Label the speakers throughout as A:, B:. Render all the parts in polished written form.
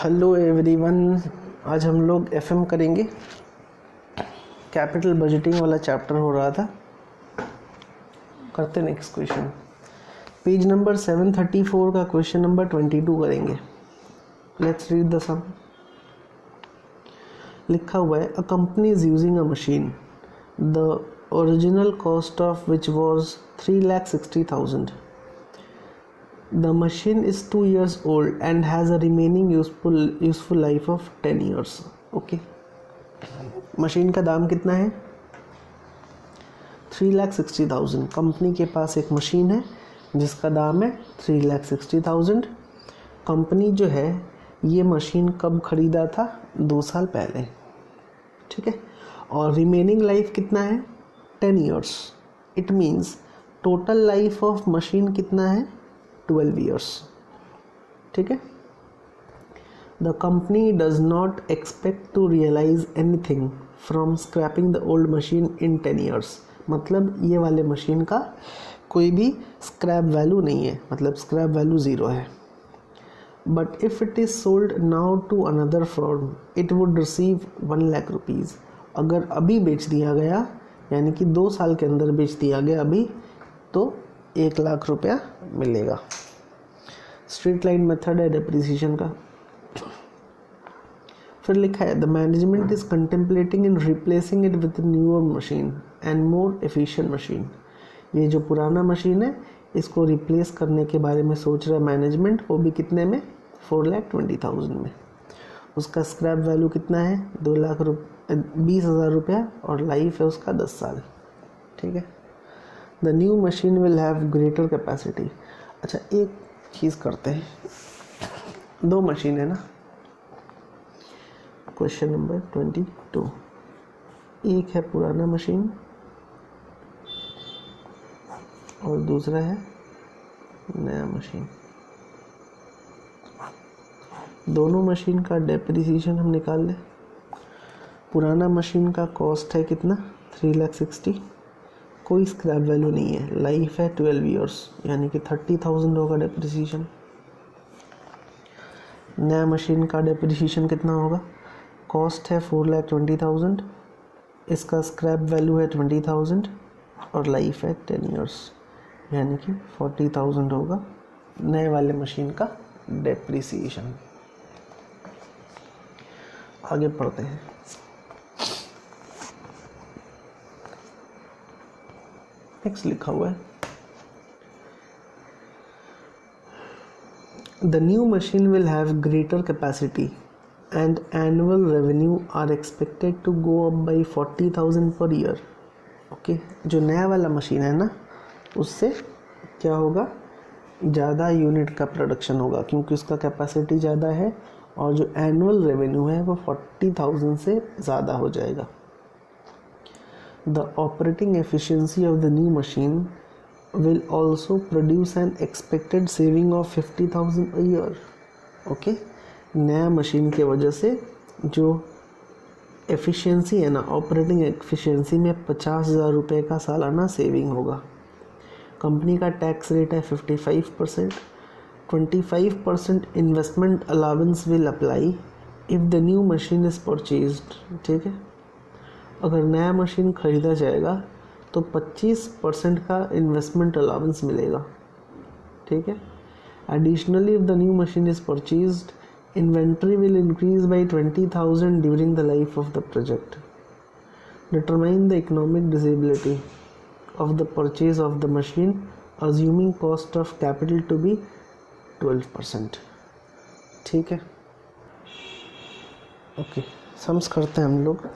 A: Hello everyone, आज हम लोग एफएम करेंगे। कैपिटल बजटिंग वाला चैप्टर हो रहा था। करते नेक्स्ट क्वेश्चन। पेज नंबर 734 का क्वेश्चन नंबर 22 करेंगे। लेट्स रीड द सम। लिखा हुआ है, a company is using a machine the original cost of which was 3,60,000. The machine is 2 years old and has a remaining useful life of 10 years. Okay. Machine का दाम कितना है? 3,60,000. Company के पास एक machine है जिसका दाम है 3,60,000. कंपनी जो है ये मशीन कब खरीदा था? 2 साल पहले. ठीक है. और रिमेनिंग लाइफ कितना है? 10 years. It means total life of machine कितना है? 12 years. ठीक है. The company does not expect to realise anything from scrapping the old machine in 10 years. मतलब ये वाले मशीन का कोई भी स्क्रैप वैल्यू नहीं है, मतलब स्क्रैप वैल्यू 0 है. But if it is sold now to another firm it would receive 1 lakh rupees. अगर अभी बेच दिया गया, यानी कि 2 साल के अंदर बेच दिया गया अभी, तो 1 लाख रुपया मिलेगा. स्ट्रेट लाइन मेथड है डेप्रिसिएशन का. फिर लिखा है, the management is contemplating in replacing it with newer machine and more efficient machine. ये जो पुराना मशीन है इसको रिप्लेस करने के बारे में सोच रहा है मैनेजमेंट, वो भी कितने में? 4,20,000 में. उसका स्क्रैप वैल्यू कितना है? 20,000 रुपया और लाइफ है उसका 10 साल. ठीक है. The new machine will have greater capacity. अच्छा, एक चीज़ करते हैं. 2 मशीन है ना. Question number 22. एक है पुराना मशीन और दूसरा है नया मशीन. दोनों मशीन का डेप्रिसिएशन हम निकाल लें. पुराना मशीन का कॉस्ट है कितना? 3,60,000. कोई स्क्रैप वैल्यू नहीं है. लाइफ है 12 years, यानी कि 30,000 होगा डेप्रिसिएशन. नया मशीन का डेप्रिसिएशन कितना होगा? कॉस्ट है 4,20,000, इसका स्क्रैप वैल्यू है 20,000 और लाइफ है 10 years, यानी कि 40,000 होगा नए वाले मशीन का डेप्रिसिएशन. आगे पढ़ते हैं. नेक्स्ट लिखा हुआ है, the new machine will have greater capacity and annual revenue are expected to go up by 40,000 per year. Okay. जो नया वाला मशीन है ना, उससे क्या होगा? ज़्यादा यूनिट का प्रोडक्शन होगा क्योंकि उसका कैपेसिटी ज़्यादा है, और जो एनुअल रेवेन्यू है वो 40,000 से ज़्यादा हो जाएगा. The operating efficiency of the new machine will also produce an expected saving of 50,000 a year. Okay? नया मशीन के वजह से जो एफिशिएंसी है ना, ऑपरेटिंग एफिशिएंसी में 50,000 रुपये का सालाना सेविंग होगा. कंपनी का टैक्स रेट है 55%. 25% investment allowance will apply if the new machine is purchased. ठीक है. अगर नया मशीन ख़रीदा जाएगा तो 25% का इन्वेस्टमेंट अलाउंस मिलेगा. ठीक है. Additionally if the new machine is purchased inventory will increase by 20,000 during the life of the project. Determine the economic disability of the purchase of the machine assuming cost of capital to be 12%. ठीक है. Okay. Sums करते हैं हम लोग.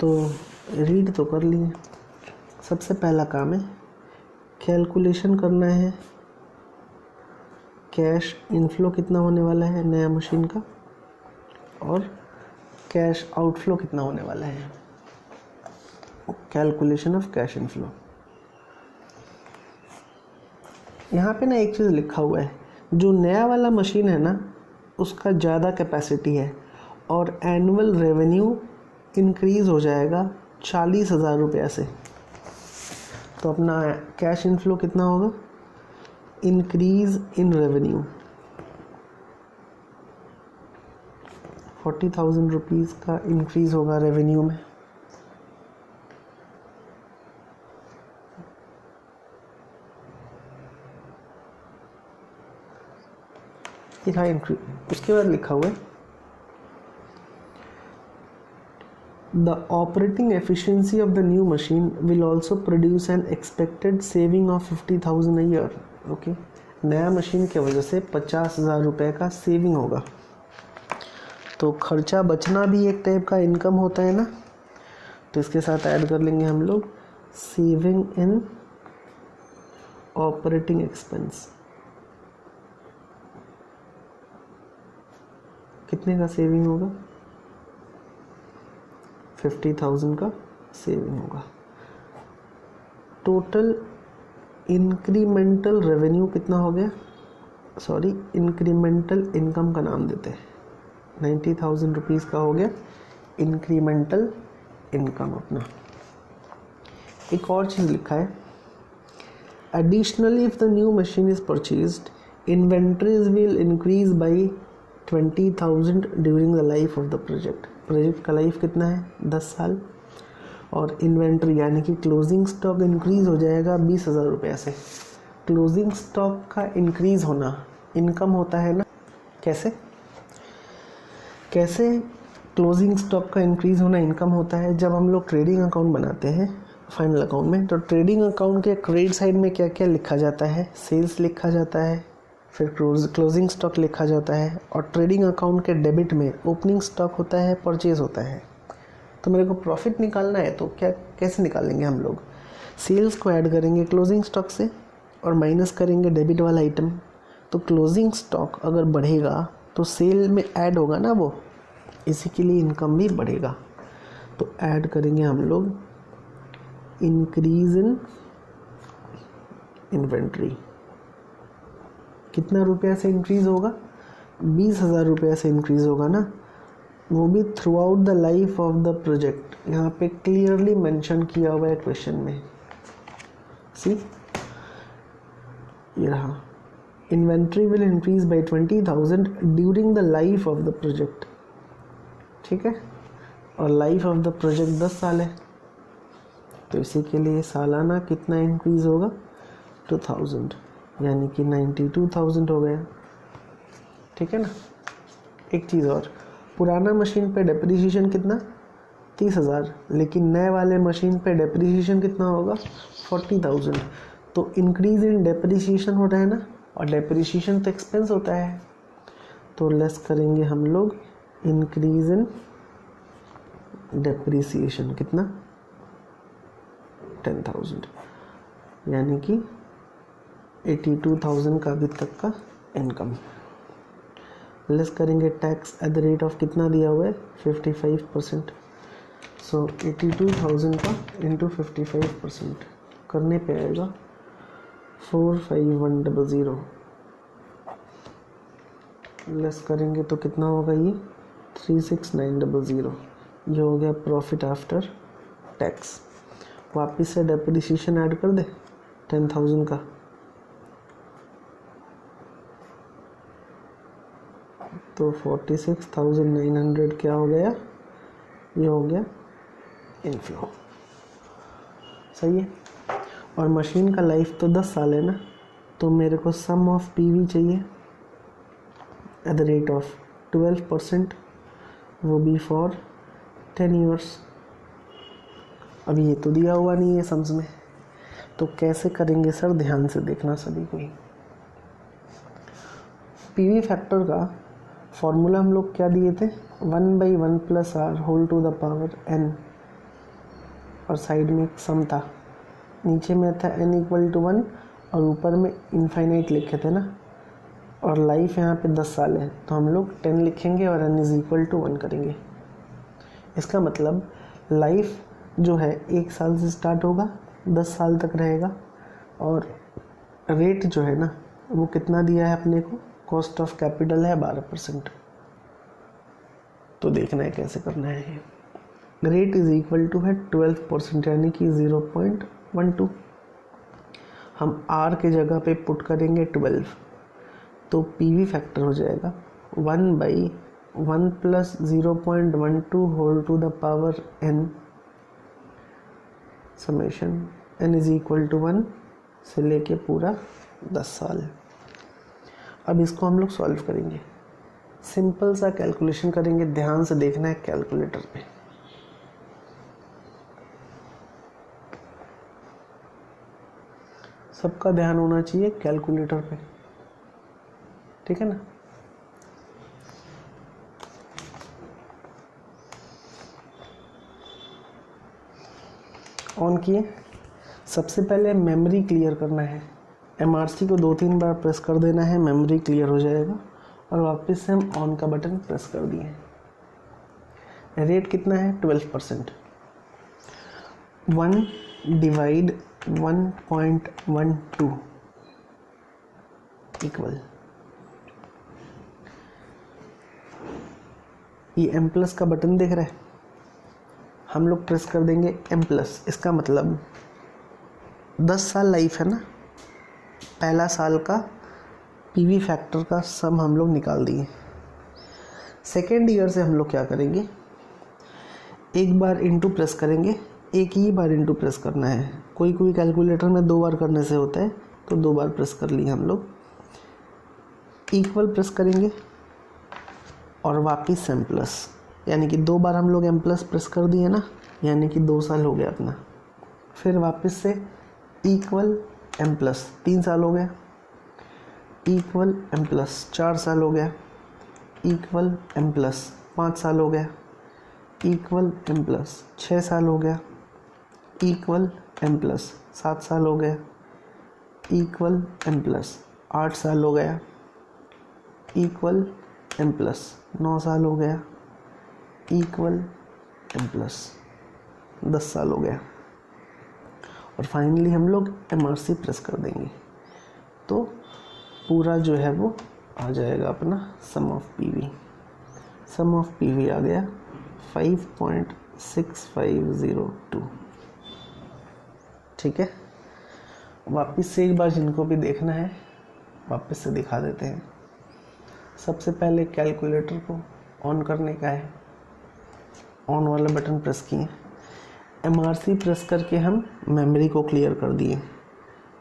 A: तो read तो कर लिए. सबसे पहला काम है कैलकुलेशन करना है कैश इनफ्लो कितना होने वाला है नया मशीन का, और कैश आउटफ्लो कितना होने वाला है. Calculation of cash inflow. यहाँ पे ना एक चीज़ लिखा हुआ है, जो नया वाला मशीन है ना उसका ज़्यादा कैपेसिटी है और एनुअल रेवेन्यू इंक्रीज़ हो जाएगा 40,000 रुपये से. तो अपना कैश इनफ्लो कितना होगा? इंक्रीज़ इन रेवेन्यू 40,000 रुपीज़ का इंक्रीज़ होगा रेवेन्यू में। लिखा इंक्रीज, उसके बाद लिखा हुआ है the operating efficiency of the new machine will also produce an expected saving of 50,000 a year. Okay, नया मशीन की वजह से 50,000 रुपये का सेविंग होगा। तो खर्चा बचना भी एक टाइप का इनकम होता है ना, तो इसके साथ ऐड कर लेंगे हम लोग सेविंग इन ऑपरेटिंग एक्सपेंस। कितने का सेविंग होगा? 50,000 का सेविंग होगा। टोटल इंक्रीमेंटल रेवेन्यू कितना हो गया? सॉरी, इंक्रीमेंटल इनकम का नाम देते हैं। 90,000 रुपीज़ का हो गया इंक्रीमेंटल इनकम अपना। एक और चीज़ लिखा है additionally if the new machine is purchased inventories will increase by 20,000 during the life of the project. Project का लाइफ कितना है? 10 साल। और इन्वेंट्री यानी कि क्लोजिंग स्टॉक इंक्रीज हो जाएगा 20,000 रुपये से। क्लोजिंग स्टॉक का इंक्रीज होना इनकम होता है ना। कैसे कैसे क्लोजिंग स्टॉक का इंक्रीज होना इनकम होता है? जब हम लोग ट्रेडिंग अकाउंट बनाते हैं फाइनल अकाउंट में, तो ट्रेडिंग अकाउंट के क्रेडिट साइड में क्या क्या लिखा जाता है? सेल्स लिखा जाता है, फिर क्लोजिंग स्टॉक लिखा जाता है, और ट्रेडिंग अकाउंट के डेबिट में ओपनिंग स्टॉक होता है, परचेज होता है। तो मेरे को प्रॉफिट निकालना है तो क्या कैसे निकालेंगे हम लोग? सेल्स को ऐड करेंगे क्लोजिंग स्टॉक से और माइनस करेंगे डेबिट वाला आइटम। तो क्लोजिंग स्टॉक अगर बढ़ेगा तो सेल में ऐड होगा ना वो, इसी के लिए इनकम भी बढ़ेगा। तो ऐड करेंगे हम लोग इंक्रीज इन इन्वेंट्री। कितना रुपया से इंक्रीज होगा? 20,000 रुपया से इंक्रीज होगा ना, वो भी through out the life of the project. यहाँ पे क्लियरली मेंशन किया हुआ है क्वेश्चन में। सी ये रहा, inventory will increase by 20,000 during the life of the project. ठीक है, और लाइफ ऑफ द प्रोजेक्ट 10 साल है, तो इसी के लिए सालाना कितना इंक्रीज होगा? 2,000, यानी कि 92,000 हो गया। ठीक है ना। एक चीज़ और, पुराना मशीन पे डेप्रिसिएशन कितना? 30,000, लेकिन नए वाले मशीन पे डेप्रिसिएशन कितना होगा? 40,000। तो इंक्रीज इन डेप्रिसिएशन हो रहा है ना, और डेप्रिसिएशन तो एक्सपेंस होता है, तो लेस करेंगे हम लोग इंक्रीज इन डेप्रिसिएशन। कितना? 10,000, यानी कि 82,000 का अभी तक का इनकम। लेस करेंगे tax at the rate of कितना दिया हुआ है? 55%। सो 82,000 का इंटू 55% करने पे आएगा 45100। लेस करेंगे तो कितना होगा? ये 36900। ये हो गया प्रॉफिट आफ्टर टैक्स। वापस से डेप्रिसिएशन ऐड कर दे 10,000 का, तो 46,900 क्या हो गया? ये हो गया इनफ्लो। सही है। और मशीन का लाइफ तो 10 साल है ना, तो मेरे को सम ऑफ पीवी चाहिए एट द रेट ऑफ 12%, वो भी फॉर 10 ईयर्स। अभी ये तो दिया हुआ नहीं है सम्स में, तो कैसे करेंगे सर? ध्यान से देखना सभी को। पीवी फैक्टर का फॉर्मूला हम लोग क्या दिए थे? 1/1 + r whole to the power n, और साइड में एक सम था, नीचे में था n = 1 और ऊपर में इनफाइनाइट लिखे थे ना। और लाइफ यहाँ पे 10 साल है, तो हम लोग 10 लिखेंगे और n = 1 करेंगे। इसका मतलब लाइफ जो है 1 साल से स्टार्ट होगा, 10 साल तक रहेगा, और रेट जो है ना वो कितना दिया है अपने को? कॉस्ट ऑफ कैपिटल है 12%। तो देखना है कैसे करना है। रेट इज इक्वल टू है 12%, यानी कि 0.12। हम r के जगह पे पुट करेंगे 12, तो पीवी फैक्टर हो जाएगा 1/12 1 plus 0.12 whole to the power n summation n is equal to 1 से लेके पूरा 10 साल। अब इसको हम लोग सॉल्व करेंगे, सिंपल सा कैलकुलेशन करेंगे। ध्यान से देखना है कैलकुलेटर पे। सबका ध्यान होना चाहिए कैलकुलेटर पे, ठीक है ना। ऑन किए। सबसे पहले मेमोरी क्लियर करना है। MRC को 2-3 बार प्रेस कर देना है, मेमोरी क्लियर हो जाएगा। और वापस से हम ऑन का बटन प्रेस कर दिए। रेट कितना है 12%। 1 डिवाइड 1.12 इक्वल, ये M प्लस का बटन दिख रहा है, हम लोग प्रेस कर देंगे M प्लस। इसका मतलब 10 साल लाइफ है ना, पहला साल का PV फैक्टर का सम हम लोग निकाल दिए। सेकेंड ईयर से हम लोग क्या करेंगे, एक बार इंटू प्रेस करेंगे, एक ही बार इंटू प्रेस करना है। कोई कोई कैलकुलेटर में 2 बार करने से होता है, तो 2 बार प्रेस कर लिए हम लोग। इक्वल प्रेस करेंगे और वापिस M प्लस, यानी कि 2 बार हम लोग M प्लस प्रेस कर दिए ना, यानी कि 2 साल हो गया अपना। फिर वापस से इक्वल M प्लस, 3 साल हो गया। इक्वल M प्लस 4 साल हो गया। इक्वल M प्लस 5 साल हो गया। इक्वल M प्लस 6 साल हो गया। इक्वल M प्लस 7 साल हो गया। इक्वल M प्लस 8 साल हो गया। इक्वल M प्लस 9 साल हो गया। इक्वल M प्लस 10 साल हो गया। और फाइनली हम लोग MRC प्रेस कर देंगे, तो पूरा जो है वो आ जाएगा अपना sum of PV। Sum of PV आ गया 5.6502। ठीक है, वापस से एक बार जिनको भी देखना है वापस से दिखा देते हैं। सबसे पहले कैलकुलेटर को ऑन करने का है, ऑन वाला बटन प्रेस किए। MRC प्रेस करके हम मेमोरी को क्लियर कर दिए।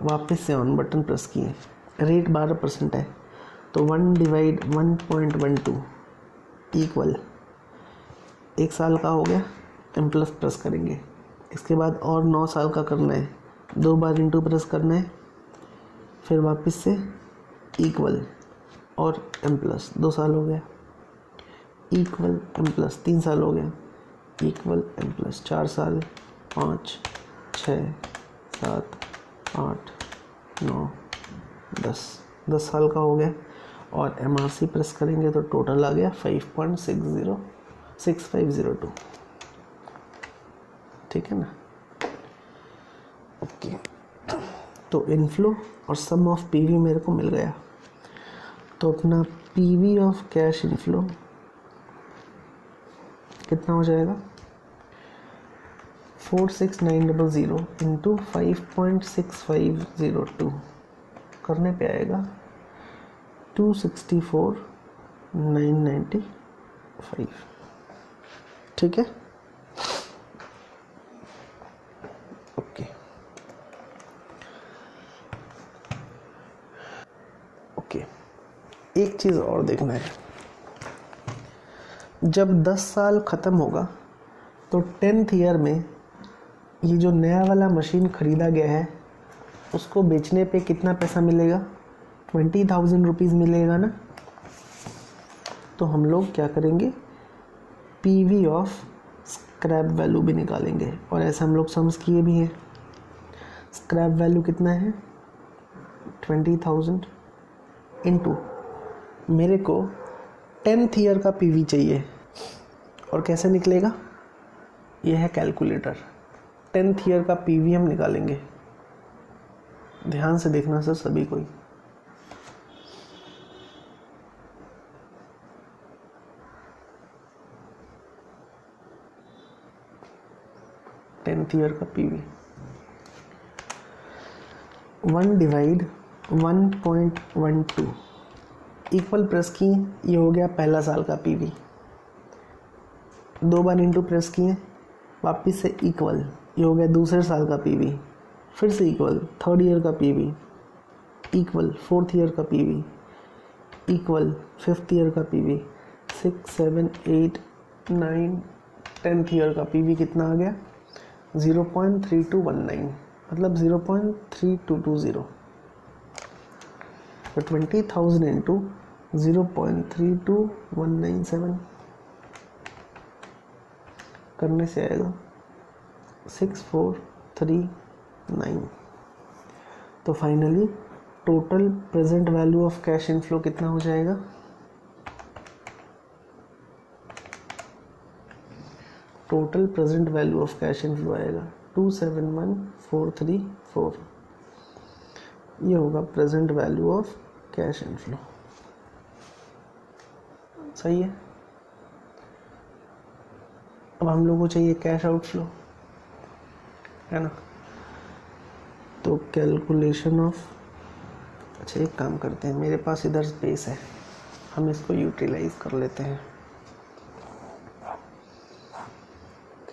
A: वापस से ऑन बटन प्रेस किए। रेट 12% है, तो 1 डिवाइड 1.12 इक्वल 1 साल का हो गया। M प्लस प्रेस करेंगे, इसके बाद और 9 साल का करना है, 2 बार इंटू प्रेस करना है। फिर वापस से इक्वल और M प्लस 2 साल हो गया। इक्वल M प्लस 3 साल हो गया। इक्वल M प्लस 4 साल, 5, 6, 7, 8, 9, 10 साल का हो गया। और MRC प्रेस करेंगे तो टोटल आ गया 5.6502। ठीक है ना। ओके, तो इनफ्लो और सम ऑफ PV मेरे को मिल गया। तो अपना PV ऑफ कैश इनफ्लो कितना हो जाएगा, 46900 इंटू 5.6502 करने पे आएगा 264,995। ठीक है, ओके ओके। एक चीज़ और देखना है, जब 10 साल ख़त्म होगा तो 10th ईयर में ये जो नया वाला मशीन ख़रीदा गया है उसको बेचने पे कितना पैसा मिलेगा, 20,000 रुपीज़ मिलेगा ना। तो हम लोग क्या करेंगे, PV ऑफ स्क्रैप वैल्यू भी निकालेंगे। और ऐसे हम लोग सम्स किए भी हैं। स्क्रैप वैल्यू कितना है 20,000 इंटू, मेरे को 10th ईयर का PV चाहिए। और कैसे निकलेगा, यह है कैलकुलेटर। 10th ईयर का PV हम निकालेंगे। ध्यान से देखना सर सभी कोई। टेंथ ईयर का PV 1 डिवाइड 1.12 इक्वल प्रेस किए, ये हो गया पहला साल का पीवी, 2 बार इंटू प्रेस किए, वापस से इक्वल, ये हो गया दूसरे साल का पीवी, फिर से इक्वल थर्ड ईयर का पीवी, इक्वल फोर्थ ईयर का पीवी, इक्वल फिफ्थ ईयर का पीवी, 6 7 8 9 10th ईयर का पीवी कितना आ गया 0.3219, मतलब 0.3220। तो 20,000 इंटू 0.32197 करने से आएगा 6439। तो finally total present value of cash inflow कितना हो जाएगा, total present value of cash inflow आएगा 271434। ये होगा present value of cash inflow. सही है। अब हम लोगों को चाहिए कैश आउटफ्लो, है ना। तो कैलकुलेशन ऑफ, अच्छा एक काम करते हैं, मेरे पास इधर स्पेस है, हम इसको यूटिलाइज कर लेते हैं।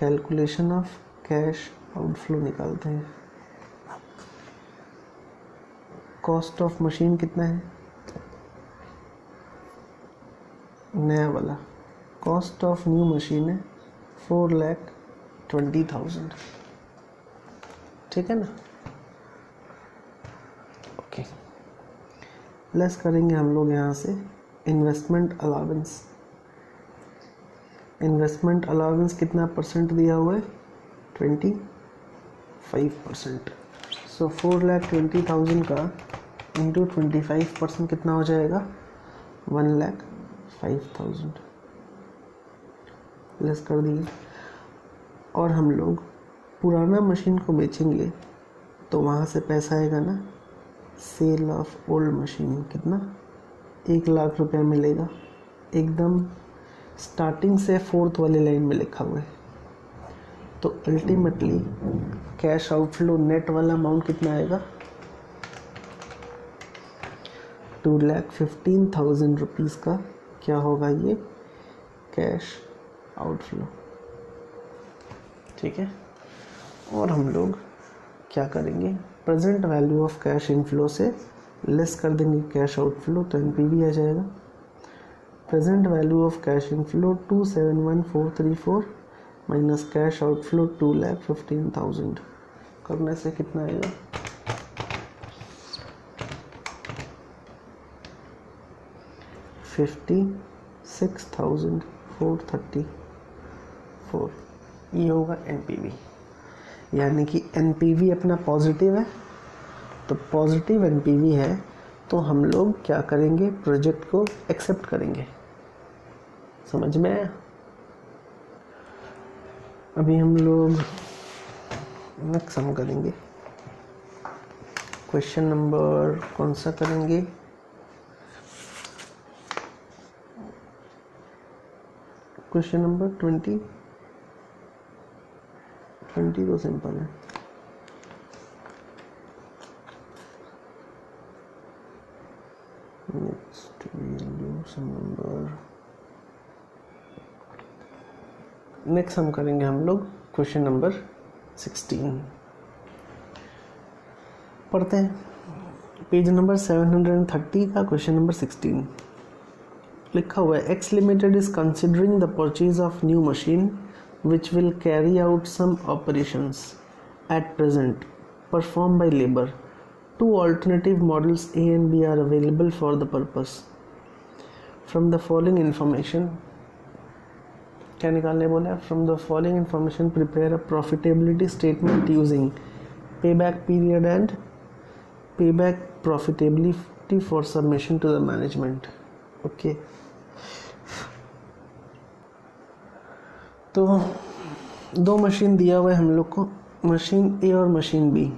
A: कैलकुलेशन ऑफ कैश आउटफ्लो निकालते हैं। कॉस्ट ऑफ मशीन कितना है, नया वाला कॉस्ट ऑफ न्यू मशीन है 4,20,000, ठीक है ना। ओके, लेस करेंगे हम लोग यहाँ से इन्वेस्टमेंट अलाउंस। इन्वेस्टमेंट अलाउंस कितना परसेंट दिया हुआ है 25%। सो 4,20,000 का इंटू 25% कितना हो जाएगा 1,05,000, लेस कर दिए। और हम लोग पुराना मशीन को बेचेंगे तो वहाँ से पैसा आएगा ना, सेल ऑफ ओल्ड मशीन, कितना 1,00,000 रुपया मिलेगा, एकदम स्टार्टिंग से फोर्थ वाली लाइन में लिखा हुआ है। तो अल्टीमेटली कैश आउटफ्लो नेट वाला अमाउंट कितना आएगा 2,15,000 रुपीज़ का क्या होगा ये कैश आउटफ्लो, ठीक है। और हम लोग क्या करेंगे, present value of cash inflow से लेस कर देंगे कैश आउटफ्लो, तो एनपीवी आ जाएगा। Present value of cash inflow 271,434 minus cash outflow 2,15,000 करने से कितना आएगा 56,434। ये होगा एनपीवी, यानी कि एनपीवी अपना पॉजिटिव है, तो पॉजिटिव एनपीवी है तो हम लोग क्या करेंगे, प्रोजेक्ट को एक्सेप्ट करेंगे। समझ में आया। अभी हम लोग नेक्स्ट सम करेंगे। क्वेश्चन नंबर कौन सा करेंगे, क्वेश्चन नंबर 20 तो सिंपल है। नेक्स्ट हम करेंगे हम लोग क्वेश्चन नंबर 16 पढ़ते हैं। पेज नंबर 730 का क्वेश्चन नंबर 16 लिखा हुआ है, x limited is considering the purchase of new machine which will carry out some operations at present performed by labor. Two alternative models A and B are available for the purpose. From the following information, क्या निकालने बोला है, from the following information prepare a profitability statement using payback period and payback profitability for submission to the management. Okay. तो दो machine दिया हुआ है हम लोग को, मशीन ए और मशीन बी।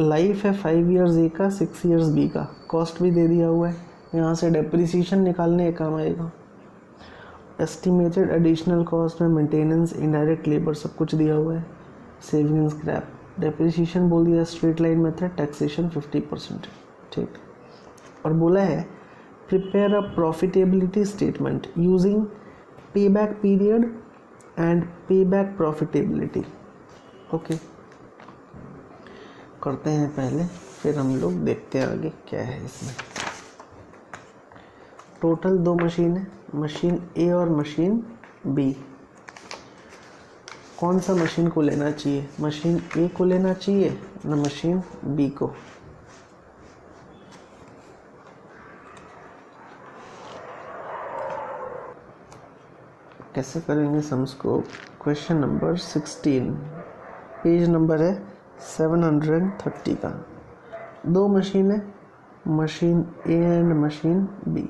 A: लाइफ है 5 इयर्स ए का, 6 इयर्स बी का। कॉस्ट भी दे दिया हुआ है, यहाँ से डेप्रिसिएशन निकालने का काम आएगा। एस्टिमेटेड एडिशनल कॉस्ट में मेंटेनेंस, इनडायरेक्ट लेबर सब कुछ दिया हुआ है। सेविंग एंड स्क्रैप, डेप्रिसिएशन बोल दिया स्ट्रेट लाइन मेथड, टैक्सेशन 50%, ठीक। और बोला है prepare a profitability statement using payback period and payback profitability. Okay, करते हैं पहले, फिर हम लोग देखते हैं आगे क्या है इसमें। टोटल 2 मशीन है, मशीन ए और मशीन बी। कौन सा मशीन को लेना चाहिए? मशीन ए को लेना चाहिए ना मशीन बी को? कैसे करेंगे सम्स को? क्वेश्चन नंबर 16, पेज नंबर है 730 का। 2 मशीन है, machine A and machine B.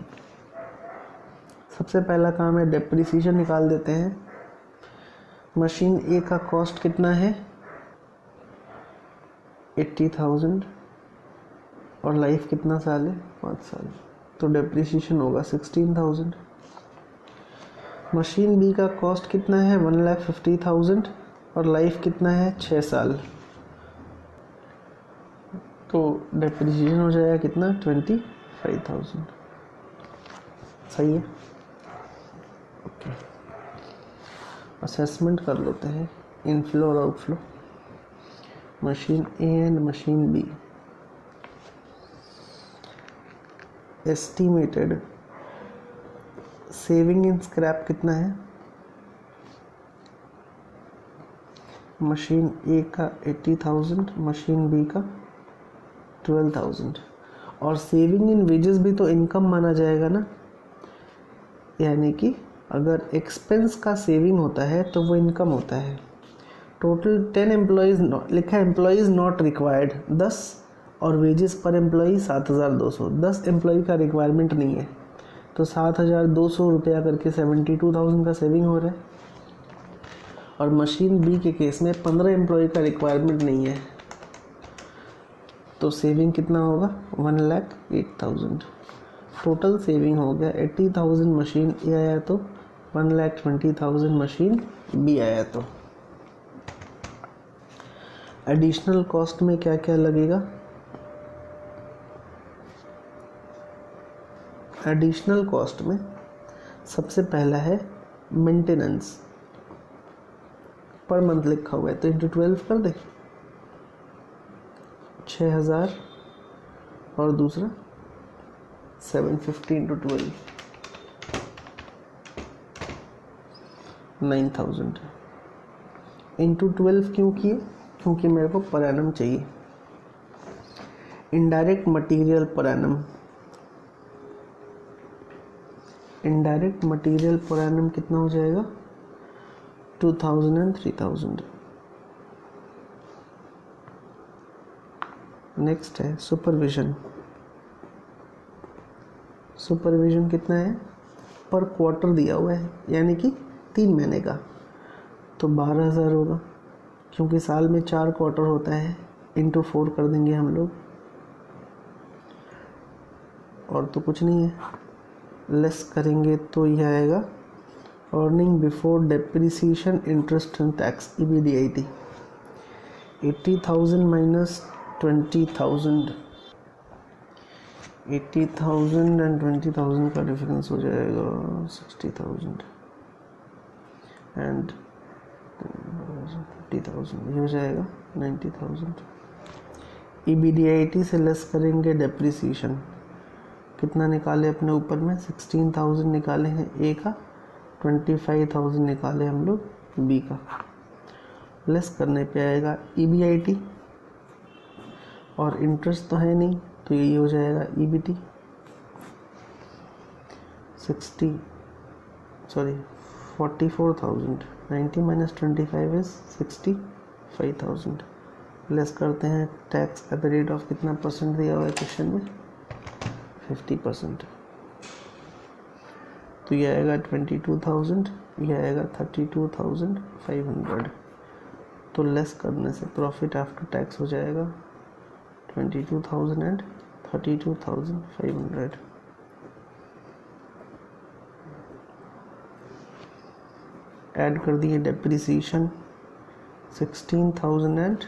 A: सबसे पहला काम है डेप्रिसिएशन निकाल देते हैं। मशीन ए का कॉस्ट कितना है? 80,000 और लाइफ कितना साल है? 5 साल। तो डेप्रिसिएशन होगा 16,000। मशीन बी का कॉस्ट कितना है? 1,50,000 और लाइफ कितना है? 6 साल। तो डेप्रिसिएशन हो जाएगा कितना? 25,000। सही है। ओके, असेसमेंट कर लेते हैं इनफ्लो और outflow. Machine A and machine B. Estimated saving in scrap कितना है? मशीन ए का 80,000, मशीन बी का 12,000। और सेविंग इन वेजेस भी तो इनकम माना जाएगा ना, यानी कि अगर एक्सपेंस का सेविंग होता है तो वो इनकम होता है। टोटल 10 एम्प्लॉयज़ लिखा है, एम्प्लॉयज़ नॉट रिक्वायर्ड 10 और वेजेस पर एम्प्लॉई 7,200। 10 एम्प्लॉय का रिक्वायरमेंट नहीं है तो 7,200 रुपया करके 72,000 का सेविंग हो रहा है। और मशीन बी के केस में 15 एम्प्लॉय का रिक्वायरमेंट नहीं है तो सेविंग कितना होगा? 1,08,000। टोटल सेविंग हो गया 80,000 मशीन ए आया तो 1,20,000 मशीन बी आया। तो एडिशनल कॉस्ट में क्या क्या लगेगा? एडिशनल कॉस्ट में सबसे पहला है मेंटेनेंस। पर मंथ लिखा हुआ है तो इंटू 12 कर दे, 6,000 और दूसरा 750 इंटू 12 9,000 इंटू 12 क्यों किए? क्योंकि मेरे को पर एनम चाहिए। Indirect material per annum, indirect material per annum कितना हो जाएगा? 2,000 एंड 3,000। नेक्स्ट है सुपरविजन। सुपरविजन कितना है? पर क्वार्टर दिया हुआ है यानी कि 3 महीने का, तो 12,000 होगा क्योंकि साल में 4 क्वार्टर होता है। इंटू 4 कर देंगे हम लोग, और तो कुछ नहीं है। लेस करेंगे तो यह आएगा earning before depreciation interest and tax, EBDIT। 80,000 minus 20,000, 80,000 and 20,000 का डिफरेंस हो जाएगा 60,000 एंड 50,000, ये हो जाएगा 90,000। EBDIT से लेस करेंगे डेप्रिसिएशन। कितना निकाले अपने ऊपर में? 16,000 निकाले हैं ए का, 25,000 निकाले हम लोग बी का। लेस करने पे आएगा EBIT और इंटरेस्ट तो है नहीं तो यही हो जाएगा EBT। 44,000, 90 minus 25 is 65,000। लेस करते हैं tax at the rate of कितना परसेंट दिया हुआ है क्वेश्चन में? 50%। तो ये आएगा 22,000, ये आएगा 32,500। तो लेस करने से प्रॉफिट आफ्टर टैक्स हो जाएगा 22,000 एंड 32,500। ऐड कर दिए डेप्रिसिएशन 16,000 एंड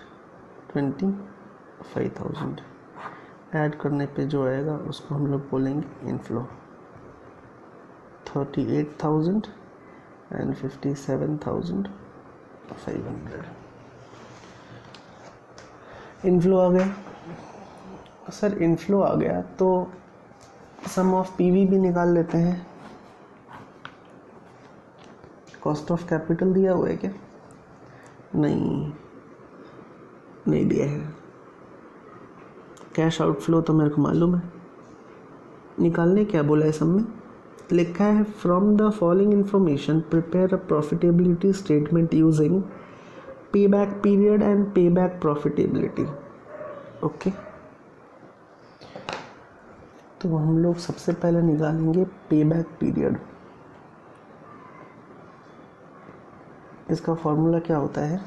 A: 25,000। ऐड करने पे जो आएगा उसको हम लोग बोलेंगे इनफ्लो। 38,000 and 57,500। इनफ्लो आ गया सर, इनफ्लो आ गया तो सम ऑफ पीवी भी निकाल लेते हैं। कॉस्ट ऑफ कैपिटल दिया हुआ है क्या? नहीं दिया है। कैश आउटफ्लो तो मेरे को मालूम है, निकालने क्या बोला है सब में? लिखा है from the following information prepare a profitability statement using पे बैक पीरियड एंड पे बैक प्रॉफिटेबिलिटी। ओके, तो हम लोग सबसे पहले निकालेंगे पे बैक पीरियड। इसका फॉर्मूला क्या होता है?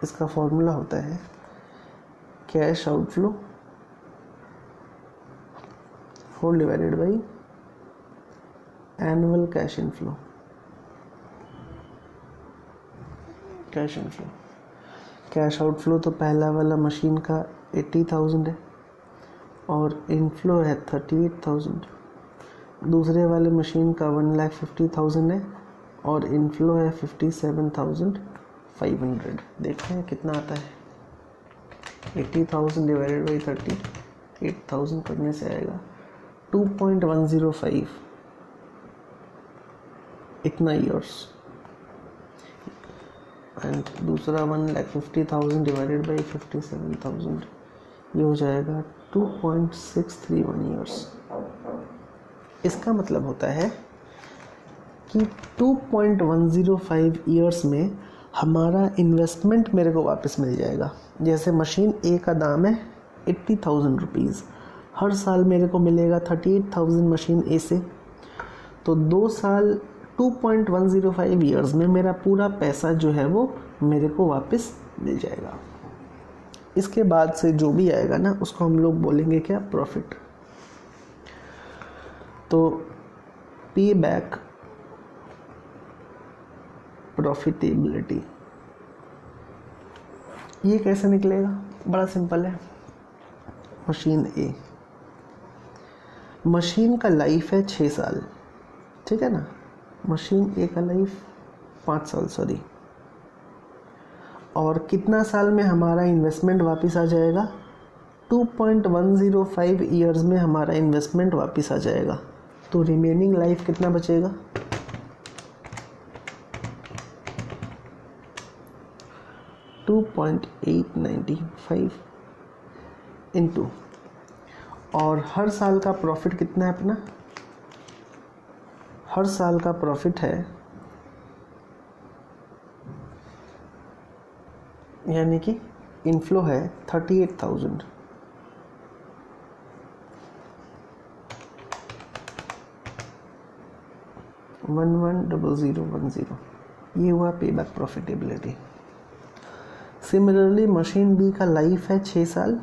A: इसका फॉर्मूला होता है cash outflow whole divided by annual cash inflow. Cash outflow तो पहला वाला मशीन का 80,000 है और इनफ्लो है 38,000। दूसरे वाले मशीन का 1,50,000 है और इनफ्लो है 57,500। देखते हैं कितना आता है। 80,000 डिवाइडेड बाई 38,000 करने से आएगा 2.105 इतना ईयर्स। एंड दूसरा 1,50,000 डिवाइडेड बाई 57,000, ये हो जाएगा 2.631 ईयर्स। इसका मतलब होता है कि 2.105 ईयर्स में हमारा इन्वेस्टमेंट मेरे को वापस मिल जाएगा। जैसे मशीन ए का दाम है 80,000 रुपीज़, हर साल मेरे को मिलेगा 38,000 मशीन ए से, तो 2 साल 2.105 ईयर्स में मेरा पूरा पैसा जो है वो मेरे को वापस मिल जाएगा। इसके बाद से जो भी आएगा ना उसको हम लोग बोलेंगे क्या? प्रॉफिट। तो पे बैक प्रॉफिटेबिलिटी ये कैसे निकलेगा? बड़ा सिंपल है। मशीन ए, मशीन का लाइफ है 6 साल, ठीक है ना? मशीन ए का लाइफ 5 साल सॉरी। और कितना साल में हमारा इन्वेस्टमेंट वापस आ जाएगा? 2.105 ईयर्स में हमारा इन्वेस्टमेंट वापस आ जाएगा। तो रिमेनिंग लाइफ कितना बचेगा? 2.895 इंटू, और हर साल का प्रॉफिट कितना है अपना? हर साल का प्रॉफिट है, यानी कि इनफ्लो है 38,000, वन 10010, ये हुआ payback profitability. Similarly machine B का लाइफ है 6 साल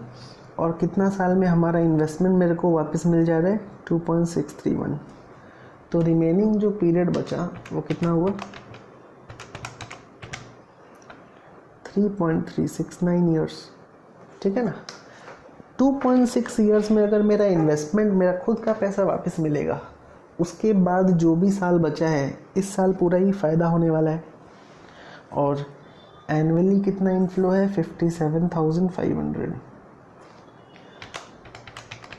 A: और कितना साल में हमारा इन्वेस्टमेंट मेरे को वापस मिल जा रहा है? 2.631। तो रिमेनिंग जो पीरियड बचा वो कितना हुआ? 3.369 ईयर्स, ठीक है ना? 2.6 ईयर्स में अगर मेरा इन्वेस्टमेंट, मेरा खुद का पैसा वापस मिलेगा, उसके बाद जो भी साल बचा है, इस साल पूरा ही फ़ायदा होने वाला है। और एनुअली कितना इनफ्लो है? 57,500।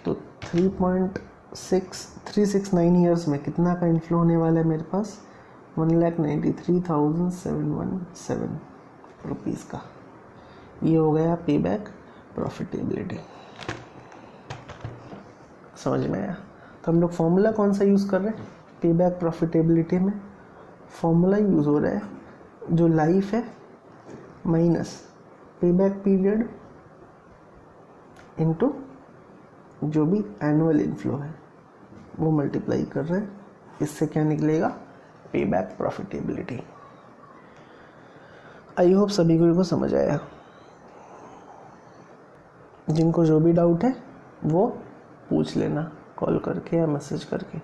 A: तो 3.6369 ईयर्स में कितना का इनफ्लो होने वाला है मेरे पास? 1,93,717 रुपीज़ का। ये हो गया पे बैक प्रॉफिटेबिलिटी। समझ में आया? तो हम लोग फॉर्मूला कौन सा यूज़ कर रहे हैं? पे बैक प्रॉफिटेबिलिटी में फॉर्मूला यूज़ हो रहा है जो लाइफ है माइनस पे बैक पीरियड इनटू जो भी एनुअल इनफ्लो है वो मल्टीप्लाई कर रहे हैं। इससे क्या निकलेगा? पे बैक प्रॉफिटेबिलिटी। आई होप सभी को समझ आया। जिनको जो भी डाउट है वो पूछ लेना कॉल करके या मैसेज करके।